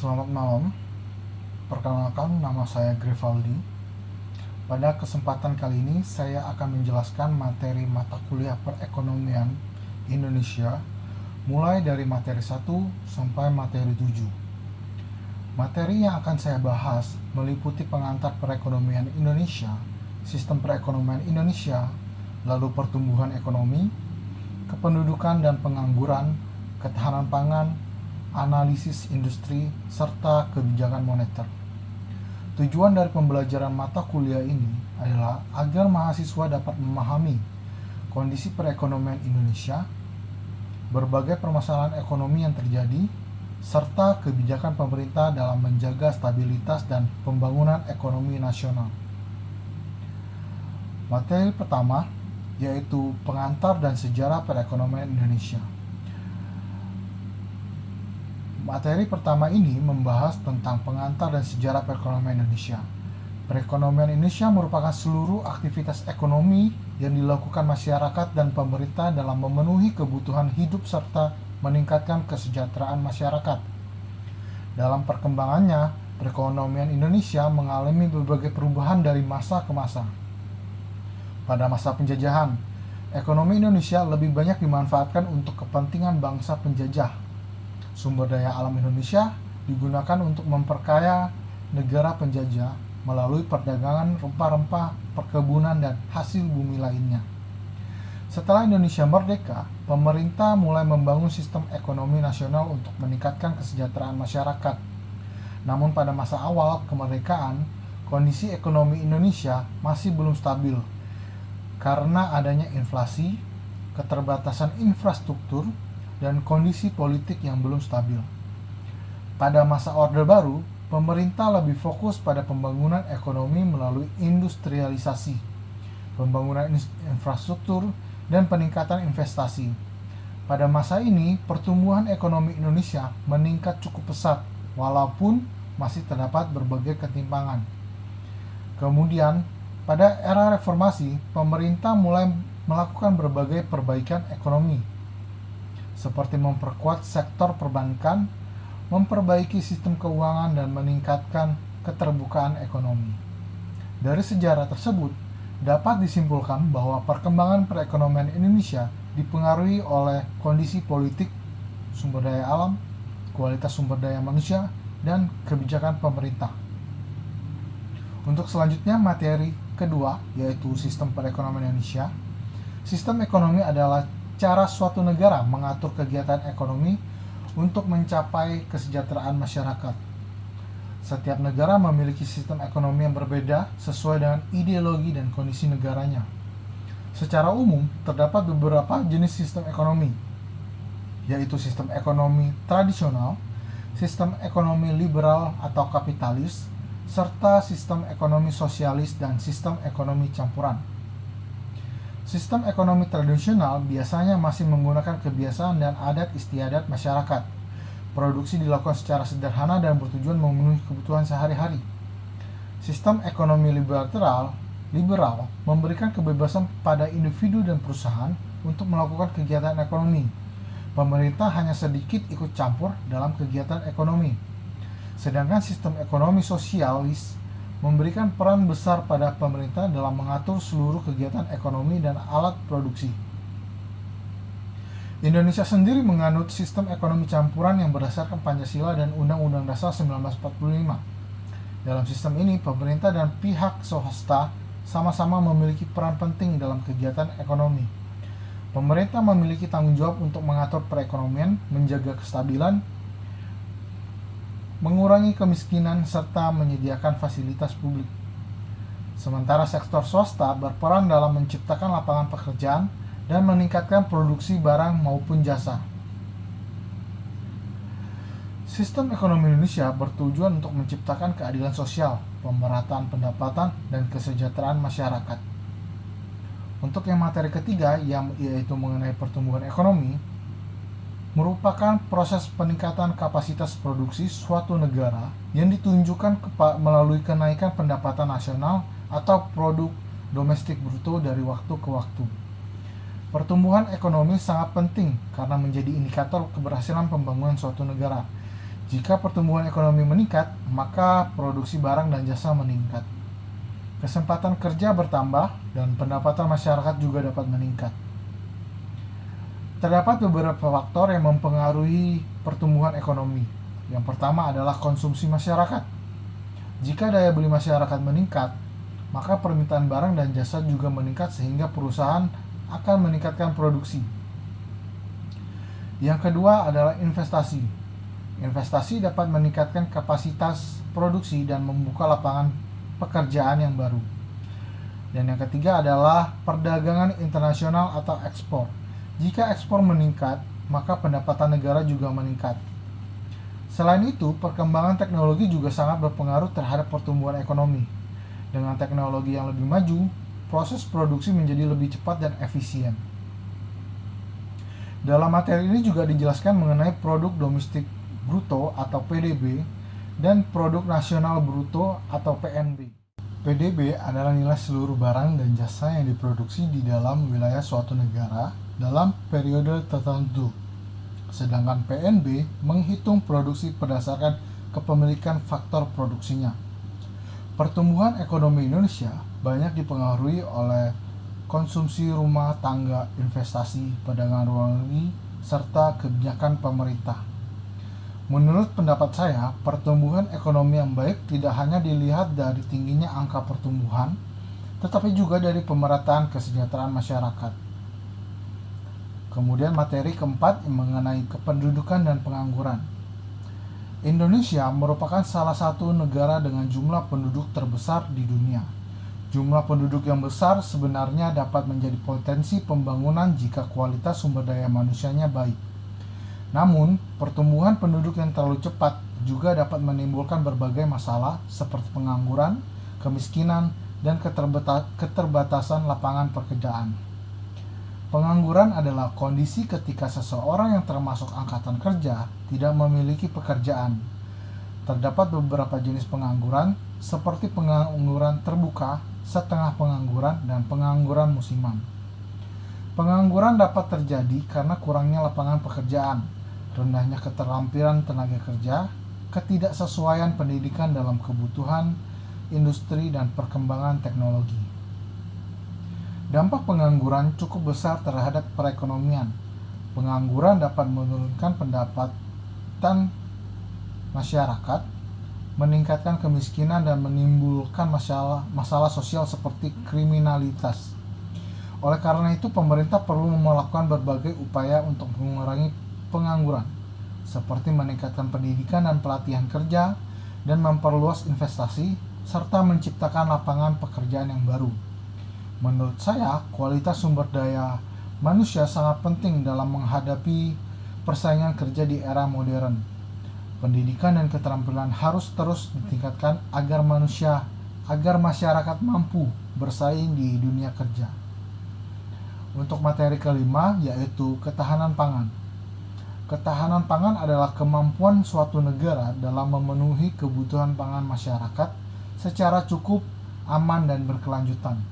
Selamat malam, perkenalkan nama saya Grivaldi. Pada kesempatan kali ini saya akan menjelaskan materi mata kuliah perekonomian Indonesia mulai dari materi 1 sampai materi 7. Materi yang akan saya bahas meliputi pengantar perekonomian Indonesia, sistem perekonomian Indonesia, lalu pertumbuhan ekonomi, kependudukan dan pengangguran, ketahanan pangan, analisis industri, serta kebijakan moneter. Tujuan dari pembelajaran mata kuliah ini adalah agar mahasiswa dapat memahami kondisi perekonomian Indonesia, berbagai permasalahan ekonomi yang terjadi, serta kebijakan pemerintah dalam menjaga stabilitas dan pembangunan ekonomi nasional. Materi pertama yaitu pengantar dan sejarah perekonomian Indonesia. Materi pertama ini membahas tentang pengantar dan sejarah perekonomian Indonesia. Perekonomian Indonesia merupakan seluruh aktivitas ekonomi yang dilakukan masyarakat dan pemerintah dalam memenuhi kebutuhan hidup serta meningkatkan kesejahteraan masyarakat. Dalam perkembangannya, perekonomian Indonesia mengalami berbagai perubahan dari masa ke masa. Pada masa penjajahan, ekonomi Indonesia lebih banyak dimanfaatkan untuk kepentingan bangsa penjajah. Sumber daya alam Indonesia digunakan untuk memperkaya negara penjajah melalui perdagangan rempah-rempah, perkebunan, dan hasil bumi lainnya. Setelah Indonesia merdeka, pemerintah mulai membangun sistem ekonomi nasional untuk meningkatkan kesejahteraan masyarakat. Namun pada masa awal kemerdekaan, kondisi ekonomi Indonesia masih belum stabil karena adanya inflasi, keterbatasan infrastruktur, dan kondisi politik yang belum stabil. Pada masa Orde Baru, pemerintah lebih fokus pada pembangunan ekonomi melalui industrialisasi, pembangunan infrastruktur, dan peningkatan investasi. Pada masa ini, pertumbuhan ekonomi Indonesia meningkat cukup pesat, walaupun masih terdapat berbagai ketimpangan. Kemudian, pada era reformasi, pemerintah mulai melakukan berbagai perbaikan ekonomi, seperti memperkuat sektor perbankan, memperbaiki sistem keuangan, dan meningkatkan keterbukaan ekonomi. Dari sejarah tersebut, dapat disimpulkan bahwa perkembangan perekonomian Indonesia dipengaruhi oleh kondisi politik, sumber daya alam, kualitas sumber daya manusia, dan kebijakan pemerintah. Untuk selanjutnya, materi kedua, yaitu sistem perekonomian Indonesia. Sistem ekonomi adalah cara suatu negara mengatur kegiatan ekonomi untuk mencapai kesejahteraan masyarakat. Setiap negara memiliki sistem ekonomi yang berbeda sesuai dengan ideologi dan kondisi negaranya. Secara umum, terdapat beberapa jenis sistem ekonomi, yaitu sistem ekonomi tradisional, sistem ekonomi liberal atau kapitalis, serta sistem ekonomi sosialis dan sistem ekonomi campuran. Sistem ekonomi tradisional biasanya masih menggunakan kebiasaan dan adat istiadat masyarakat. Produksi dilakukan secara sederhana dan bertujuan memenuhi kebutuhan sehari-hari. Sistem ekonomi liberal memberikan kebebasan pada individu dan perusahaan untuk melakukan kegiatan ekonomi. Pemerintah hanya sedikit ikut campur dalam kegiatan ekonomi. Sedangkan sistem ekonomi sosialis memberikan peran besar pada pemerintah dalam mengatur seluruh kegiatan ekonomi dan alat produksi. Indonesia sendiri menganut sistem ekonomi campuran yang berdasarkan Pancasila dan Undang-Undang Dasar 1945. Dalam sistem ini, pemerintah dan pihak swasta sama-sama memiliki peran penting dalam kegiatan ekonomi. Pemerintah memiliki tanggung jawab untuk mengatur perekonomian, menjaga kestabilan, mengurangi kemiskinan, serta menyediakan fasilitas publik. Sementara sektor swasta berperan dalam menciptakan lapangan pekerjaan dan meningkatkan produksi barang maupun jasa. Sistem ekonomi Indonesia bertujuan untuk menciptakan keadilan sosial, pemerataan pendapatan, dan kesejahteraan masyarakat. Untuk yang materi ketiga, yaitu mengenai pertumbuhan ekonomi, merupakan proses peningkatan kapasitas produksi suatu negara yang ditunjukkan melalui kenaikan pendapatan nasional atau produk domestik bruto dari waktu ke waktu. Pertumbuhan ekonomi sangat penting karena menjadi indikator keberhasilan pembangunan suatu negara. Jika pertumbuhan ekonomi meningkat, maka produksi barang dan jasa meningkat. Kesempatan kerja bertambah dan pendapatan masyarakat juga dapat meningkat. Terdapat beberapa faktor yang mempengaruhi pertumbuhan ekonomi. Yang pertama adalah konsumsi masyarakat. Jika daya beli masyarakat meningkat, maka permintaan barang dan jasa juga meningkat sehingga perusahaan akan meningkatkan produksi. Yang kedua adalah investasi. Investasi dapat meningkatkan kapasitas produksi dan membuka lapangan pekerjaan yang baru. Dan yang ketiga adalah perdagangan internasional atau ekspor. Jika ekspor meningkat, maka pendapatan negara juga meningkat. Selain itu, perkembangan teknologi juga sangat berpengaruh terhadap pertumbuhan ekonomi. Dengan teknologi yang lebih maju, proses produksi menjadi lebih cepat dan efisien. Dalam materi ini juga dijelaskan mengenai produk domestik bruto atau PDB dan produk nasional bruto atau PNB. PDB adalah nilai seluruh barang dan jasa yang diproduksi di dalam wilayah suatu negara dalam periode tertentu. Sedangkan PNB menghitung produksi berdasarkan kepemilikan faktor produksinya. Pertumbuhan ekonomi Indonesia banyak dipengaruhi oleh konsumsi rumah tangga, investasi, perdagangan luar negeri, serta kebijakan pemerintah. Menurut pendapat saya, pertumbuhan ekonomi yang baik tidak hanya dilihat dari tingginya angka pertumbuhan, tetapi juga dari pemerataan kesejahteraan masyarakat. Kemudian materi keempat mengenai kependudukan dan pengangguran. Indonesia merupakan salah satu negara dengan jumlah penduduk terbesar di dunia. Jumlah penduduk yang besar sebenarnya dapat menjadi potensi pembangunan jika kualitas sumber daya manusianya baik. Namun, pertumbuhan penduduk yang terlalu cepat juga dapat menimbulkan berbagai masalah seperti pengangguran, kemiskinan, dan keterbatasan lapangan pekerjaan. Pengangguran adalah kondisi ketika seseorang yang termasuk angkatan kerja tidak memiliki pekerjaan. Terdapat beberapa jenis pengangguran, seperti pengangguran terbuka, setengah pengangguran, dan pengangguran musiman. Pengangguran dapat terjadi karena kurangnya lapangan pekerjaan, rendahnya keterampilan tenaga kerja, ketidaksesuaian pendidikan dalam kebutuhan industri dan perkembangan teknologi. Dampak pengangguran cukup besar terhadap perekonomian. Pengangguran dapat menurunkan pendapatan masyarakat, meningkatkan kemiskinan, dan menimbulkan masalah sosial seperti kriminalitas. Oleh karena itu, pemerintah perlu melakukan berbagai upaya untuk mengurangi pengangguran, seperti meningkatkan pendidikan dan pelatihan kerja, dan memperluas investasi, serta menciptakan lapangan pekerjaan yang baru. Menurut saya, kualitas sumber daya manusia sangat penting dalam menghadapi persaingan kerja di era modern. Pendidikan dan keterampilan harus terus ditingkatkan agar masyarakat mampu bersaing di dunia kerja. Untuk materi kelima, yaitu ketahanan pangan. Ketahanan pangan adalah kemampuan suatu negara dalam memenuhi kebutuhan pangan masyarakat secara cukup, aman, dan berkelanjutan.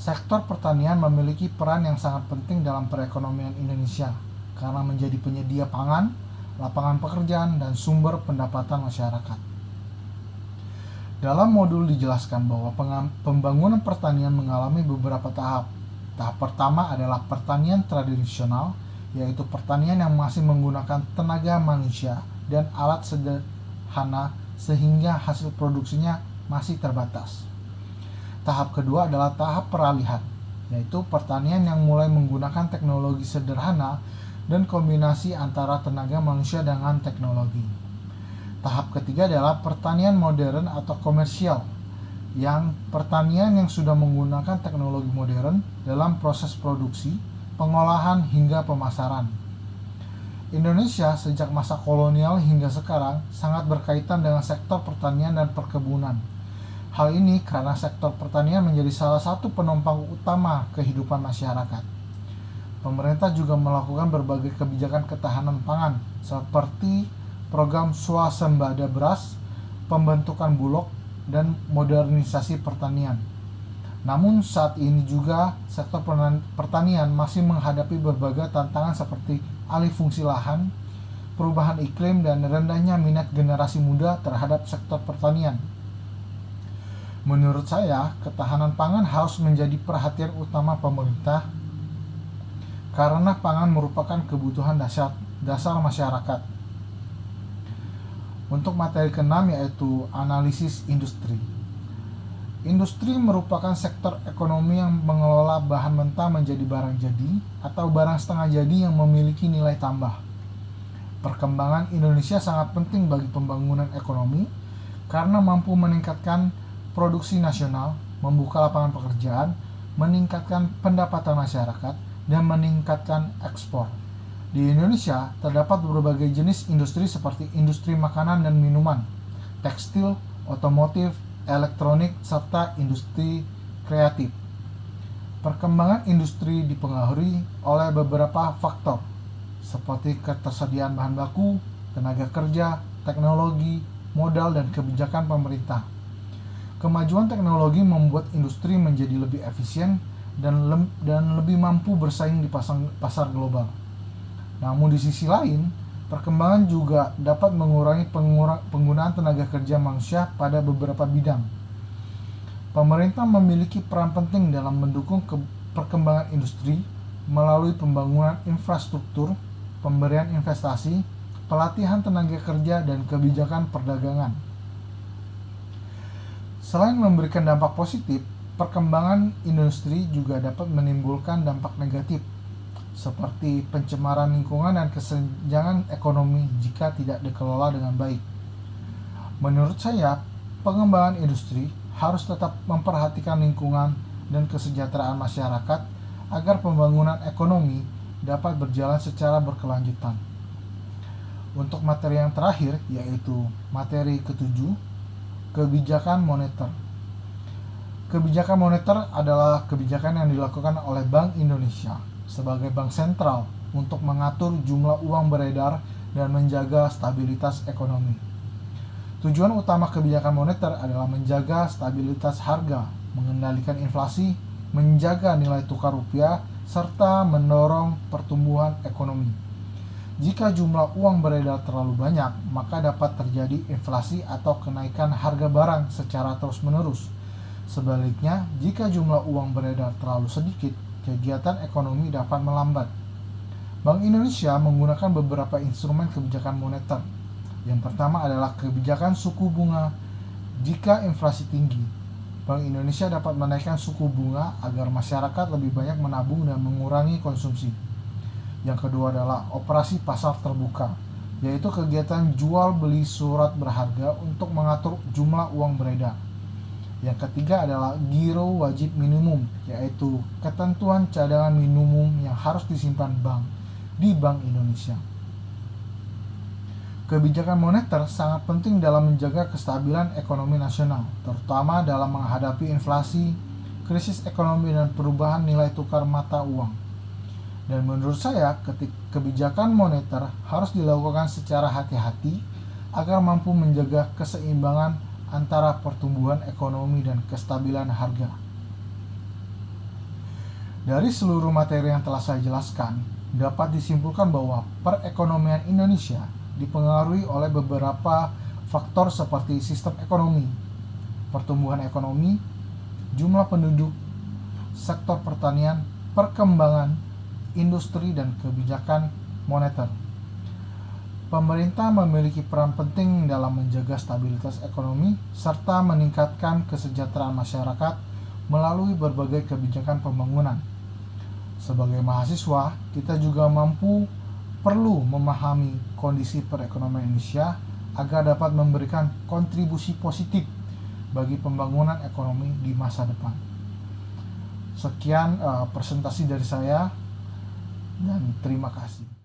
Sektor pertanian memiliki peran yang sangat penting dalam perekonomian Indonesia karena menjadi penyedia pangan, lapangan pekerjaan, dan sumber pendapatan masyarakat. Dalam modul dijelaskan bahwa pembangunan pertanian mengalami beberapa tahap. Tahap pertama adalah pertanian tradisional, yaitu pertanian yang masih menggunakan tenaga manusia dan alat sederhana sehingga hasil produksinya masih terbatas. Tahap kedua adalah tahap peralihan, yaitu pertanian yang mulai menggunakan teknologi sederhana dan kombinasi antara tenaga manusia dengan teknologi. Tahap ketiga adalah pertanian modern atau komersial, pertanian yang sudah menggunakan teknologi modern dalam proses produksi, pengolahan, hingga pemasaran. Indonesia sejak masa kolonial hingga sekarang sangat berkaitan dengan sektor pertanian dan perkebunan. Hal ini karena sektor pertanian menjadi salah satu penopang utama kehidupan masyarakat. Pemerintah juga melakukan berbagai kebijakan ketahanan pangan seperti program swasembada beras, pembentukan bulog, dan modernisasi pertanian. Namun saat ini juga sektor pertanian masih menghadapi berbagai tantangan seperti alih fungsi lahan, perubahan iklim, dan rendahnya minat generasi muda terhadap sektor pertanian. Menurut saya, ketahanan pangan harus menjadi perhatian utama pemerintah karena pangan merupakan kebutuhan dasar masyarakat. Untuk materi ke-6 yaitu analisis industri. Industri merupakan sektor ekonomi yang mengelola bahan mentah menjadi barang jadi atau barang setengah jadi yang memiliki nilai tambah. Perkembangan Indonesia sangat penting bagi pembangunan ekonomi karena mampu meningkatkan produksi nasional, membuka lapangan pekerjaan, meningkatkan pendapatan masyarakat, dan meningkatkan ekspor. Di Indonesia terdapat berbagai jenis industri seperti industri makanan dan minuman, tekstil, otomotif, elektronik, serta industri kreatif. Perkembangan industri dipengaruhi oleh beberapa faktor seperti ketersediaan bahan baku, tenaga kerja, teknologi, modal, dan kebijakan pemerintah. Kemajuan teknologi membuat industri menjadi lebih efisien dan lebih mampu bersaing di pasar global. Namun di sisi lain, perkembangan juga dapat mengurangi penggunaan tenaga kerja manusia pada beberapa bidang. Pemerintah memiliki peran penting dalam mendukung perkembangan industri melalui pembangunan infrastruktur, pemberian investasi, pelatihan tenaga kerja, dan kebijakan perdagangan. Selain memberikan dampak positif, perkembangan industri juga dapat menimbulkan dampak negatif, seperti pencemaran lingkungan dan kesenjangan ekonomi jika tidak dikelola dengan baik. Menurut saya, pengembangan industri harus tetap memperhatikan lingkungan dan kesejahteraan masyarakat agar pembangunan ekonomi dapat berjalan secara berkelanjutan. Untuk materi yang terakhir, yaitu materi ke-7, kebijakan moneter. Kebijakan moneter adalah kebijakan yang dilakukan oleh Bank Indonesia sebagai bank sentral untuk mengatur jumlah uang beredar dan menjaga stabilitas ekonomi. Tujuan utama kebijakan moneter adalah menjaga stabilitas harga, mengendalikan inflasi, menjaga nilai tukar rupiah, serta mendorong pertumbuhan ekonomi. Jika jumlah uang beredar terlalu banyak, maka dapat terjadi inflasi atau kenaikan harga barang secara terus-menerus. Sebaliknya, jika jumlah uang beredar terlalu sedikit, kegiatan ekonomi dapat melambat. Bank Indonesia menggunakan beberapa instrumen kebijakan moneter. Yang pertama adalah kebijakan suku bunga. Jika inflasi tinggi, Bank Indonesia dapat menaikkan suku bunga agar masyarakat lebih banyak menabung dan mengurangi konsumsi. Yang kedua adalah operasi pasar terbuka, yaitu kegiatan jual beli surat berharga untuk mengatur jumlah uang beredar. Yang ketiga adalah giro wajib minimum, yaitu ketentuan cadangan minimum yang harus disimpan bank di Bank Indonesia. Kebijakan moneter sangat penting dalam menjaga kestabilan ekonomi nasional, terutama dalam menghadapi inflasi, krisis ekonomi, dan perubahan nilai tukar mata uang. Dan menurut saya, kebijakan moneter harus dilakukan secara hati-hati agar mampu menjaga keseimbangan antara pertumbuhan ekonomi dan kestabilan harga. Dari seluruh materi yang telah saya jelaskan, dapat disimpulkan bahwa perekonomian Indonesia dipengaruhi oleh beberapa faktor seperti sistem ekonomi, pertumbuhan ekonomi, jumlah penduduk, sektor pertanian, perkembangan industri, dan kebijakan moneter. Pemerintah memiliki peran penting dalam menjaga stabilitas ekonomi serta meningkatkan kesejahteraan masyarakat melalui berbagai kebijakan pembangunan. Sebagai mahasiswa, kita juga perlu memahami kondisi perekonomian Indonesia agar dapat memberikan kontribusi positif bagi pembangunan ekonomi di masa depan. Sekian presentasi dari saya, dan terima kasih.